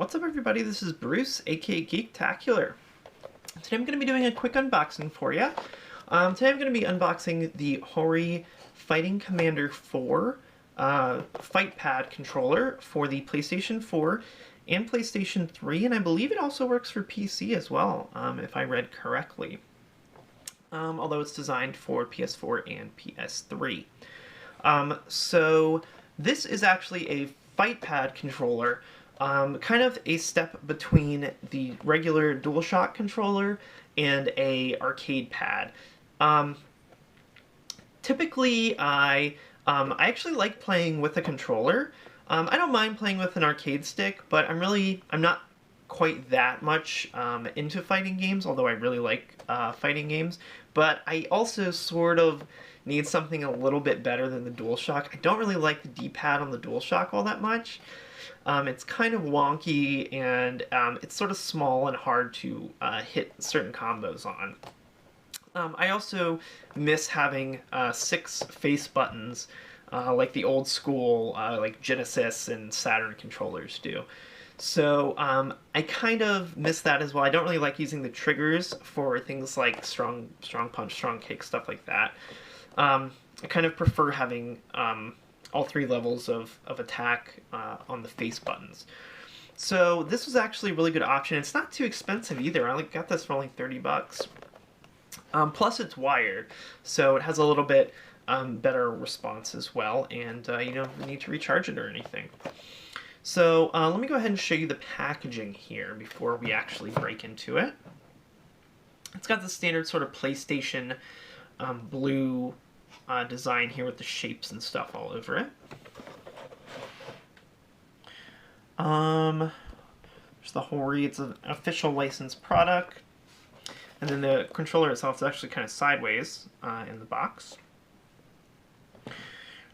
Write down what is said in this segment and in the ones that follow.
What's up everybody, this is Bruce, aka Geektacular. Today I'm going to be doing a quick unboxing for you. Today I'm going to be unboxing the HORI Fighting Commander 4 Fight Pad controller for the PlayStation 4 and PlayStation 3, and I believe it also works for PC as well, if I read correctly. Although it's designed for PS4 and PS3. So this is actually a Fight Pad controller, kind of a step between the regular DualShock controller and a arcade pad. Typically, I actually like playing with a controller. I don't mind playing with an arcade stick, but I'm not quite that much into fighting games, although I really like fighting games. But I also sort of need something a little bit better than the DualShock. I don't really like the D-pad on the DualShock all that much. It's kind of wonky, and it's sort of small and hard to hit certain combos on. I also miss having 6 face buttons like the old school like Genesis and Saturn controllers do. So I kind of miss that as well. I don't really like using the triggers for things like strong punch, strong kick, stuff like that. I kind of prefer having all 3 levels of attack on the face buttons. So this was actually a really good option. It's not too expensive either. I got this for only 30 bucks. Plus it's wired, so it has a little bit better response as well, and you don't need to recharge it or anything. So let me go ahead and show you the packaging here before we actually break into it. It's got the standard sort of PlayStation blue design here with the shapes and stuff all over it. There's the HORI, it's an official licensed product. And then the controller itself is actually kind of sideways in the box.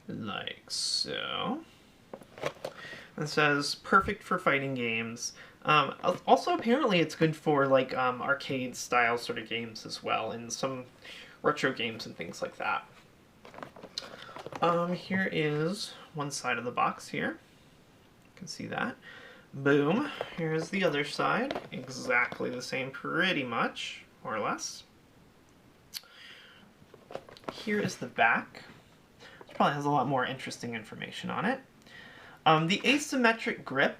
Like so. It says, perfect for fighting games. Also, apparently it's good for like arcade style sort of games as well, and some retro games and things like that. Here is one side of the box here. You can see that. Boom. Here's the other side. Exactly the same pretty much, more or less. Here is the back. It probably has a lot more interesting information on it. The asymmetric grip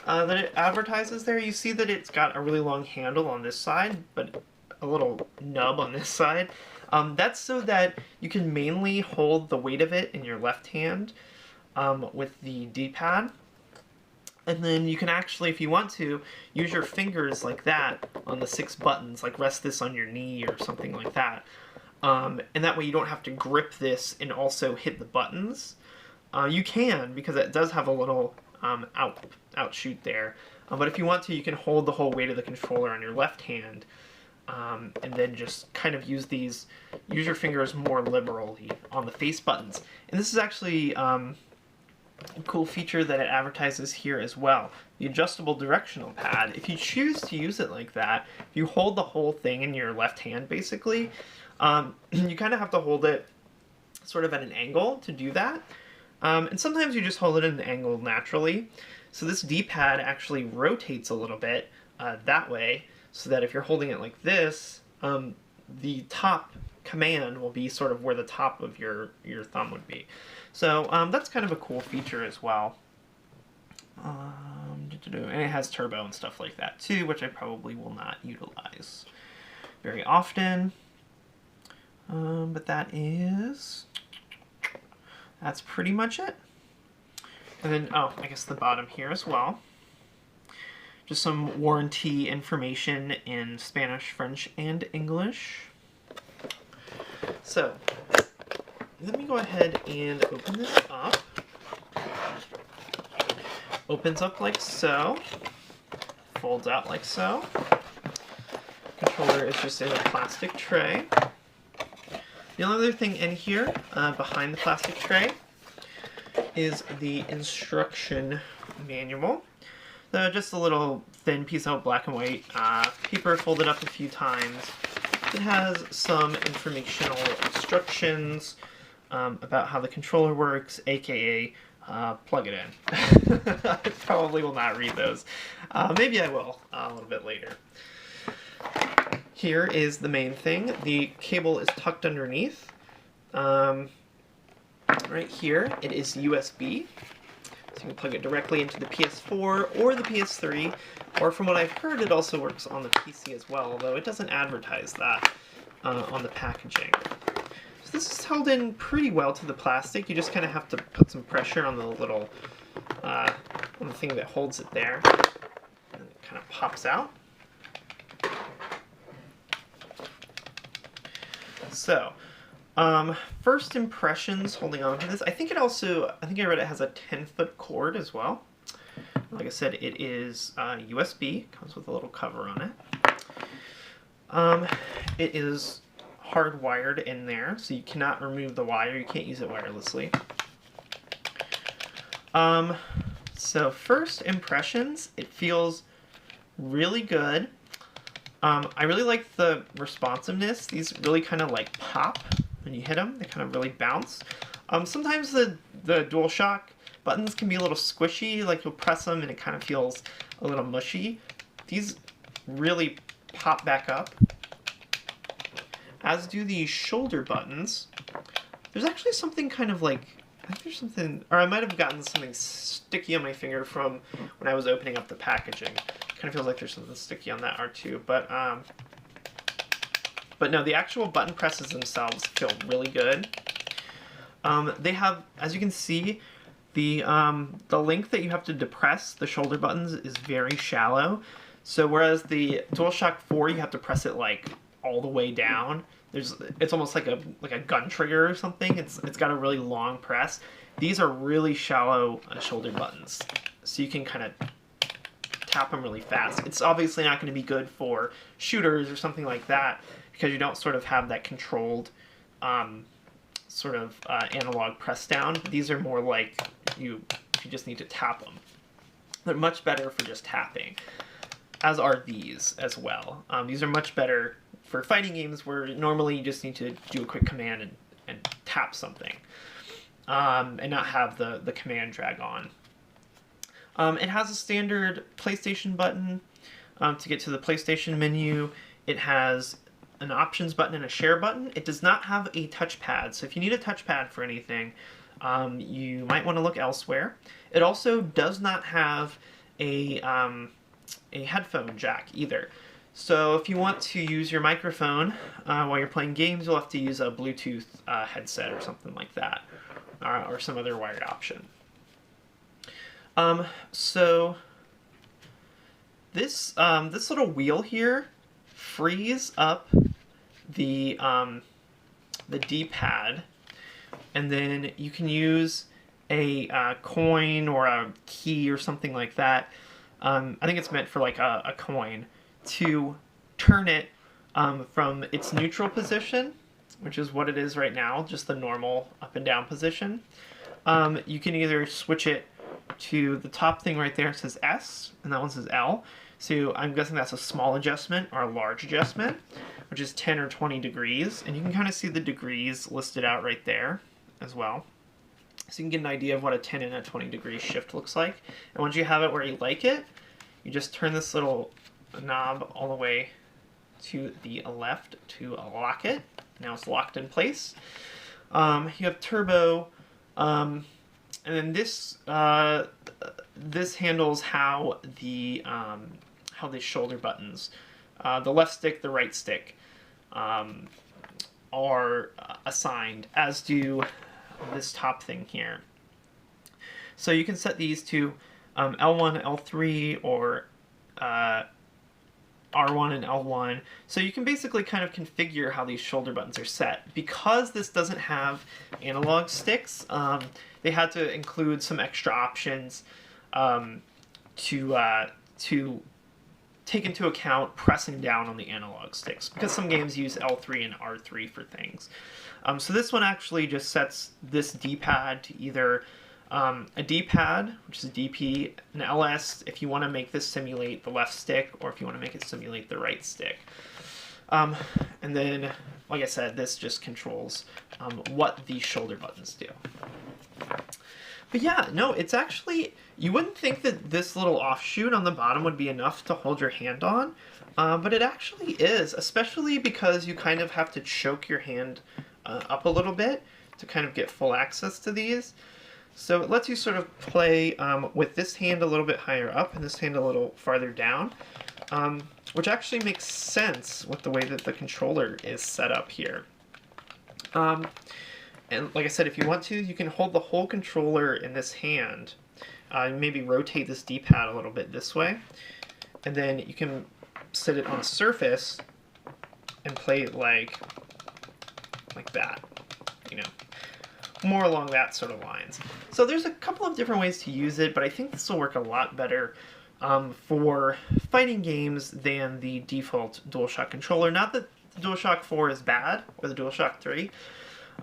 that it advertises there, you see that it's got a really long handle on this side, but a little nub on this side. That's so that you can mainly hold the weight of it in your left hand with the D-pad. And then you can actually, if you want to, use your fingers like that on the 6 buttons, like rest this on your knee or something like that. And that way you don't have to grip this and also hit the buttons. You can, because it does have a little outshoot there. But if you want to, you can hold the whole weight of the controller on your left hand, and then just kind of use your fingers more liberally on the face buttons. And this is actually a cool feature that it advertises here as well. The adjustable directional pad. If you choose to use it like that, if you hold the whole thing in your left hand basically, you kind of have to hold it sort of at an angle to do that. And sometimes you just hold it at an angle naturally. So this D-pad actually rotates a little bit that way, so that if you're holding it like this, the top command will be sort of where the top of your thumb would be. So that's kind of a cool feature as well. And it has turbo and stuff like that too, which I probably will not utilize very often. But that's pretty much it. And then, oh, I guess the bottom here as well. Just some warranty information in Spanish, French, and English. So, let me go ahead and open this up. Opens up like so. Folds out like so. Controller is just in a plastic tray. The only other thing in here, behind the plastic tray, is the instruction manual. Just a little thin piece of black and white paper folded up a few times. It has some informational instructions about how the controller works, aka plug it in. I probably will not read those. Maybe I will a little bit later. Here is the main thing. The cable is tucked underneath. Right here, it is USB. So you can plug it directly into the PS4 or the PS3, or from what I've heard, it also works on the PC as well, although it doesn't advertise that on the packaging. So this is held in pretty well to the plastic. You just kind of have to put some pressure on the little, on the thing that holds it there, and it kind of pops out. So, first impressions holding on to this. I think I read it has a 10-foot cord as well. Like I said, it is USB, comes with a little cover on it. It is hardwired in there, so you cannot remove the wire, you can't use it wirelessly. So first impressions, it feels really good. I really like the responsiveness. These really kind of like pop when you hit them. They kind of really bounce. Sometimes the DualShock buttons can be a little squishy, like you'll press them and it kind of feels a little mushy. These really pop back up, as do the shoulder buttons. There's actually something kind of like, I think there's something, or I might have gotten something sticky on my finger from when I was opening up the packaging. Kind of feels like there's something sticky on that R2, but no, the actual button presses themselves feel really good. They have, as you can see, the length that you have to depress the shoulder buttons is very shallow. So whereas the DualShock 4, you have to press it like all the way down. It's almost like a gun trigger or something. It's got a really long press. These are really shallow shoulder buttons, so you can kind of tap them really fast. It's obviously not going to be good for shooters or something like that, because you don't sort of have that controlled analog press down. These are more like you just need to tap them. They're much better for just tapping, as are these as well. These are much better for fighting games where normally you just need to do a quick command and tap something, and not have the command drag on. It has a standard PlayStation button to get to the PlayStation menu. It has an options button and a share button. It does not have a touchpad, so if you need a touchpad for anything, you might want to look elsewhere. It also does not have a headphone jack either. So if you want to use your microphone while you're playing games, you'll have to use a Bluetooth headset or something like that, or some other wired option. So this little wheel here frees up the D-pad, and then you can use a coin or a key or something like that. I think it's meant for like a coin, to turn it from its neutral position, which is what it is right now, just the normal up and down position. You can either switch it to the top thing right there. It says S, and that one says L. So I'm guessing that's a small adjustment or a large adjustment, which is 10 or 20 degrees. And you can kind of see the degrees listed out right there as well. So you can get an idea of what a 10 and a 20 degree shift looks like. And once you have it where you like it, you just turn this little knob all the way to the left to lock it. Now it's locked in place. You have turbo, and then this handles how the shoulder buttons, the left stick, the right stick, are assigned, as do this top thing here. So you can set these to L1, L3, or R1 and L1. So you can basically kind of configure how these shoulder buttons are set. Because this doesn't have analog sticks, they had to include some extra options to take into account pressing down on the analog sticks, because some games use L3 and R3 for things. So this one actually just sets this D-pad to either a D-pad, which is a DP, an LS if you want to make this simulate the left stick, or if you want to make it simulate the right stick. And then, like I said, this just controls what the shoulder buttons do. But yeah, no, it's actually, you wouldn't think that this little offshoot on the bottom would be enough to hold your hand on, but it actually is, especially because you kind of have to choke your hand up a little bit to kind of get full access to these. So it lets you sort of play with this hand a little bit higher up and this hand a little farther down, which actually makes sense with the way that the controller is set up here. And like I said, if you want to, you can hold the whole controller in this hand. Maybe rotate this D-pad a little bit this way. And then you can set it on a surface and play it like that, you know, more along that sort of lines. So there's a couple of different ways to use it, but I think this will work a lot better for fighting games than the default DualShock controller. Not that the DualShock 4 is bad, or the DualShock 3.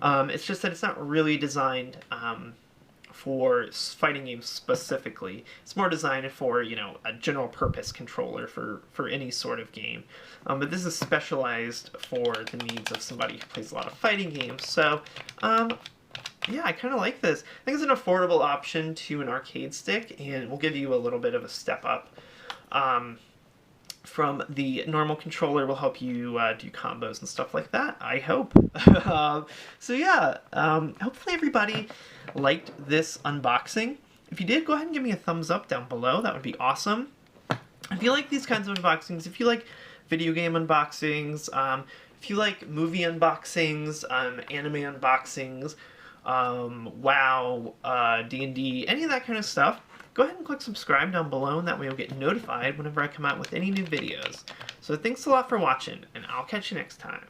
It's just that it's not really designed for fighting games specifically. It's more designed for, you know, a general purpose controller for any sort of game. But this is specialized for the needs of somebody who plays a lot of fighting games. So, yeah, I kind of like this. I think it's an affordable option to an arcade stick, and will give you a little bit of a step up from the normal controller. Will help you do combos and stuff like that, I hope. So yeah, hopefully everybody liked this unboxing. If you did, go ahead and give me a thumbs up down below. That would be awesome. If you like these kinds of unboxings, if you like video game unboxings, if you like movie unboxings, anime unboxings, WoW, D&D, any of that kind of stuff, go ahead and click subscribe down below, and that way you'll get notified whenever I come out with any new videos. So thanks a lot for watching, and I'll catch you next time.